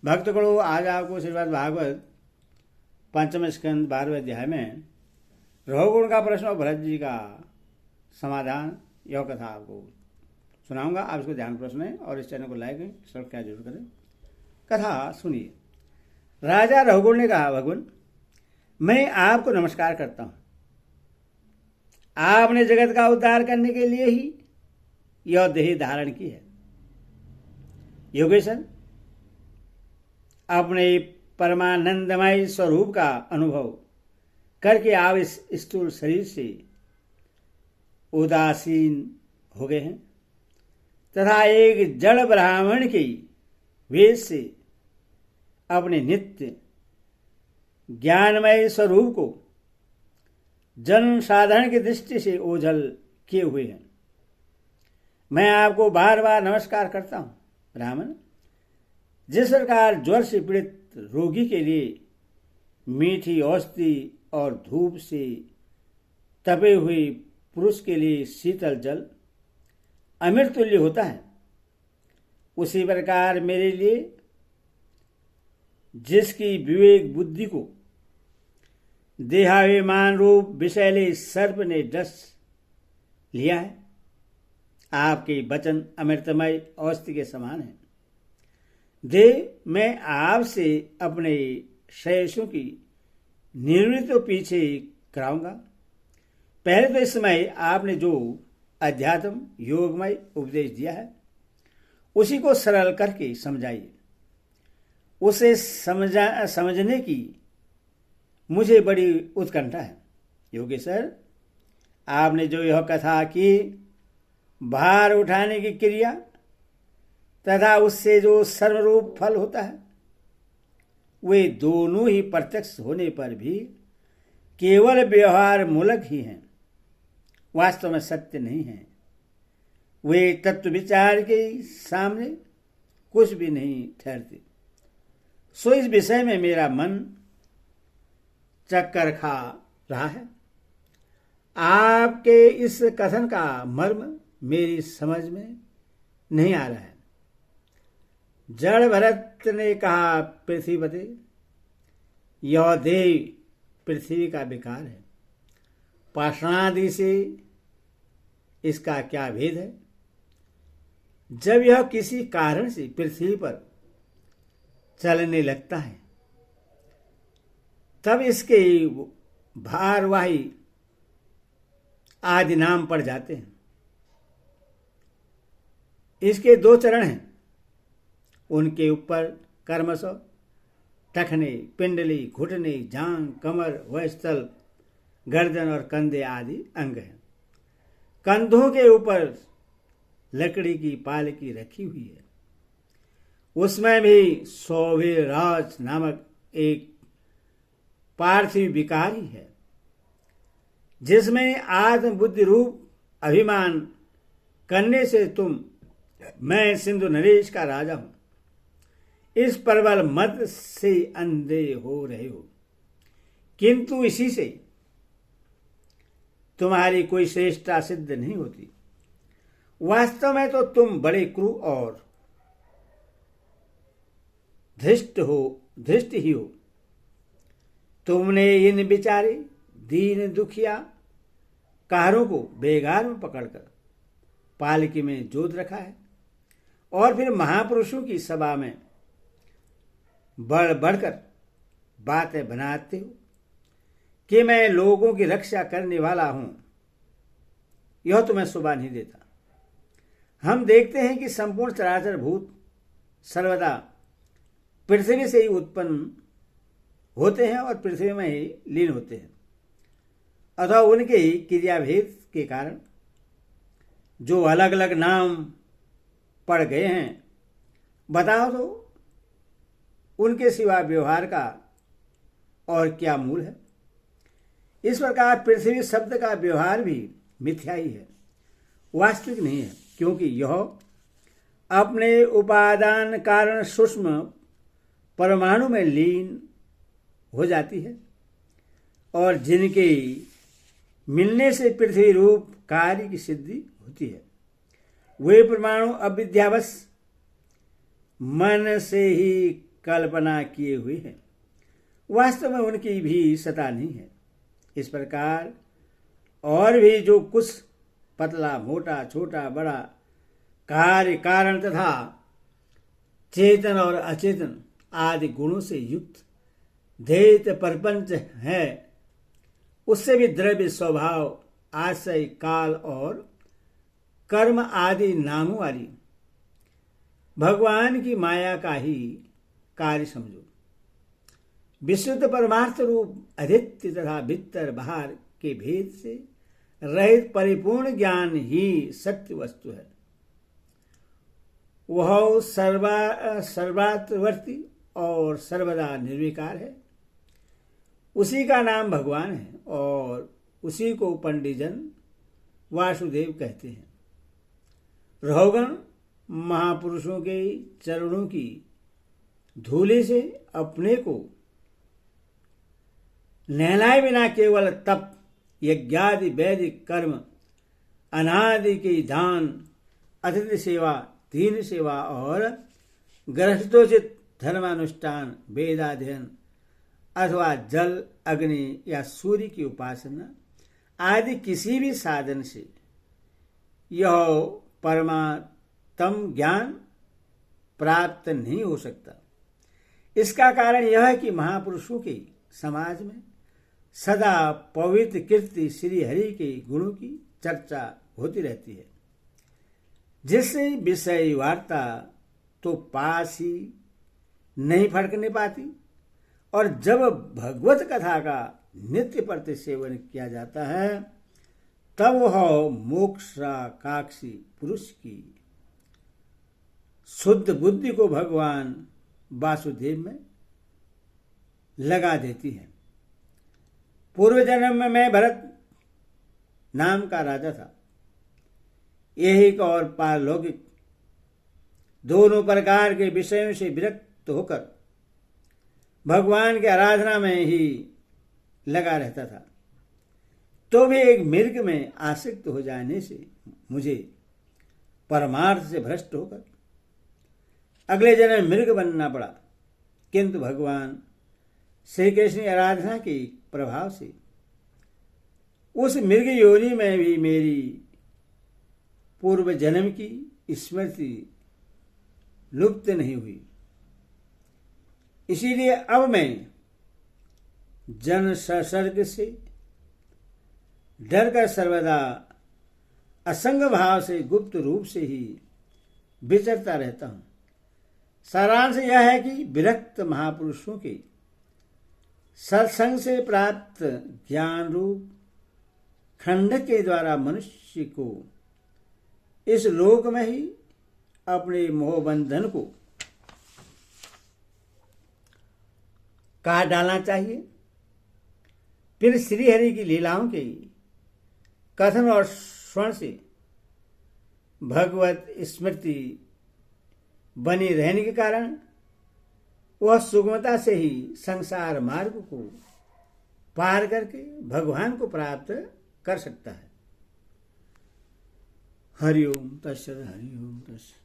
भक्तगणों, आज आपको श्रीमद् भागवत पंचम स्कंद 12वें अध्याय में रहोगुण का प्रश्न और भरत जी का समाधान, यह कथा आपको सुनाऊंगा। आप इसको ध्यान प्रश्न है और इस चैनल को लाइक सब्सक्राइब जरूर करें। कथा सुनिए। राजा रघुगुण ने कहा, भगवान मैं आपको नमस्कार करता हूं। आपने जगत का उद्धार करने के लिए ही यह देह धारण की है। योगेश्वर, अपने परमानंदमय स्वरूप का अनुभव करके आप इस स्थूल शरीर से उदासीन हो गए हैं तथा एक जड़ ब्राह्मण के वेश से अपने नित्य ज्ञानमय स्वरूप को जन साधारण की दृष्टि से ओझल किए हुए हैं। मैं आपको बार बार नमस्कार करता हूं। ब्राह्मण, जिस प्रकार ज्वर से पीड़ित रोगी के लिए मीठी औषधि और धूप से तपे हुए पुरुष के लिए शीतल जल अमृत तुल्य होता है, उसी प्रकार मेरे लिए जिसकी विवेक बुद्धि को देहाभिमान रूप विषैले सर्प ने डस लिया है, आपके वचन अमृतमय औषधि के समान है। मैं आपसे अपने शेषों की निर्वृत्ति तो पीछे कराऊंगा। पहले तो इस समय आपने जो अध्यात्म योगमय उपदेश दिया है उसी को सरल करके समझाइए। उसे समझने की मुझे बड़ी उत्कंठा है। योगेश्वर, आपने जो यह कथा की भार उठाने की क्रिया तथा उससे जो सर्वरूप फल होता है, वे दोनों ही प्रत्यक्ष होने पर भी केवल व्यवहार मूलक ही हैं, वास्तव में सत्य नहीं है। वे तत्व विचार के सामने कुछ भी नहीं ठहरते। सो इस विषय में मेरा मन चक्कर खा रहा है। आपके इस कथन का मर्म मेरी समझ में नहीं आ रहा है। जड़ भरत ने कहा, पृथ्वीपते, यह देह पृथ्वी का विकार है। पाषाणादि से इसका क्या भेद है? जब यह किसी कारण से पृथ्वी पर चलने लगता है तब इसके भारवाही आदि नाम पड़ जाते हैं। इसके दो चरण हैं, उनके ऊपर कर्मश, टखने, पिंडली, घुटने, जांग, कमर, वक्षस्थल, गर्दन और कंधे आदि अंग हैं। कंधों के ऊपर लकड़ी की पालकी रखी हुई है। उसमें भी सौभिराज नामक एक पार्थिव विकारी है, जिसमें आत्म बुद्धि रूप अभिमान करने से तुम मैं सिंधु नरेश का राजा हूं इस प्रबल मत से अंधे हो रहे हो, किंतु इसी से तुम्हारी कोई श्रेष्ठता सिद्ध नहीं होती। वास्तव में तो तुम बड़े क्रूर और धृष्ट ही हो। तुमने इन बेचारे दीन दुखिया कारों को बेगार में पकड़कर पालकी में जोत रखा है और फिर महापुरुषों की सभा में बढ़ बढ़कर बातें बनाते हो कि मैं लोगों की रक्षा करने वाला हूं। यह तुम्हें शोभा नहीं देता। हम देखते हैं कि संपूर्ण चराचर भूत सर्वदा पृथ्वी से ही उत्पन्न होते हैं और पृथ्वी में ही लीन होते हैं, अथवा उनके ही क्रियाभेद के कारण जो अलग अलग नाम पड़ गए हैं। बताओ तो उनके सिवा व्यवहार का और क्या मूल है? इस प्रकार पृथ्वी शब्द का व्यवहार भी मिथ्या ही है, वास्तविक नहीं है, क्योंकि यह अपने उपादान कारण सूक्ष्म परमाणु में लीन हो जाती है और जिनके मिलने से पृथ्वी रूप कार्य की सिद्धि होती है, वे परमाणु अविद्यावश मन से ही कल्पना किए हुए हैं, वास्तव में उनकी भी सत्ता नहीं है। इस प्रकार और भी जो कुछ पतला मोटा छोटा बड़ा कार्य कारण तथा चेतन और अचेतन आदि गुणों से युक्त दैत प्रपंच है, उससे भी द्रव्य स्वभाव आशय काल और कर्म आदि नामों वाली भगवान की माया का ही कार्य समझो। विशुद्ध परमार्थ रूप अद्वितीय तथा भीतर बाहर के भेद से रहित परिपूर्ण ज्ञान ही सत्य वस्तु है। वह सर्वात्वर्ती और सर्वदा निर्विकार है। उसी का नाम भगवान है और उसी को पंडितजन वासुदेव कहते हैं। रहोगण महापुरुषों के चरणों की धूलि से अपने को नहलाए बिना केवल तप यज्ञादि वैदिक कर्म अनादि की दान अतिथि सेवा दीन सेवा और गृहस्थोचित धर्मानुष्ठान वेदाध्ययन अथवा जल अग्नि या सूर्य की उपासना आदि किसी भी साधन से यह परमात्म ज्ञान प्राप्त नहीं हो सकता। इसका कारण यह है कि महापुरुषों के समाज में सदा पवित्र कीर्ति श्री हरि के गुणों की चर्चा होती रहती है, जिससे विषय वार्ता तो पास ही नहीं फड़कने पाती, और जब भगवत कथा का नित्य प्रति सेवन किया जाता है तब वह मोक्षाकांक्षी पुरुष की शुद्ध बुद्धि को भगवान वासुदेव में लगा देती है। पूर्व जन्म में मैं भरत नाम का राजा था। ऐहिक और पारलौकिक दोनों प्रकार के विषयों से विरक्त होकर भगवान की आराधना में ही लगा रहता था। तो भी एक मृग में आसक्त हो जाने से मुझे परमार्थ से भ्रष्ट होकर अगले जन्म मृग बनना पड़ा, किंतु भगवान श्री कृष्ण की आराधना के प्रभाव से उस मृग योनि में भी मेरी पूर्व जन्म की स्मृति लुप्त नहीं हुई। इसीलिए अब मैं जन संसर्ग से डर कर सर्वदा असंग भाव से गुप्त रूप से ही विचरता रहता हूं। सारांश यह है कि विरक्त महापुरुषों के सत्संग से प्राप्त ज्ञान रूप खंड के द्वारा मनुष्य को इस लोक में ही अपने मोहबंधन को काट डालना चाहिए। फिर श्रीहरि की लीलाओं के कथन और श्रवण से भगवत स्मृति बनी रहने के कारण वह सुगमता से ही संसार मार्ग को पार करके भगवान को प्राप्त कर सकता है। हरि ओम तत्सत। हरि ओम तत्सत।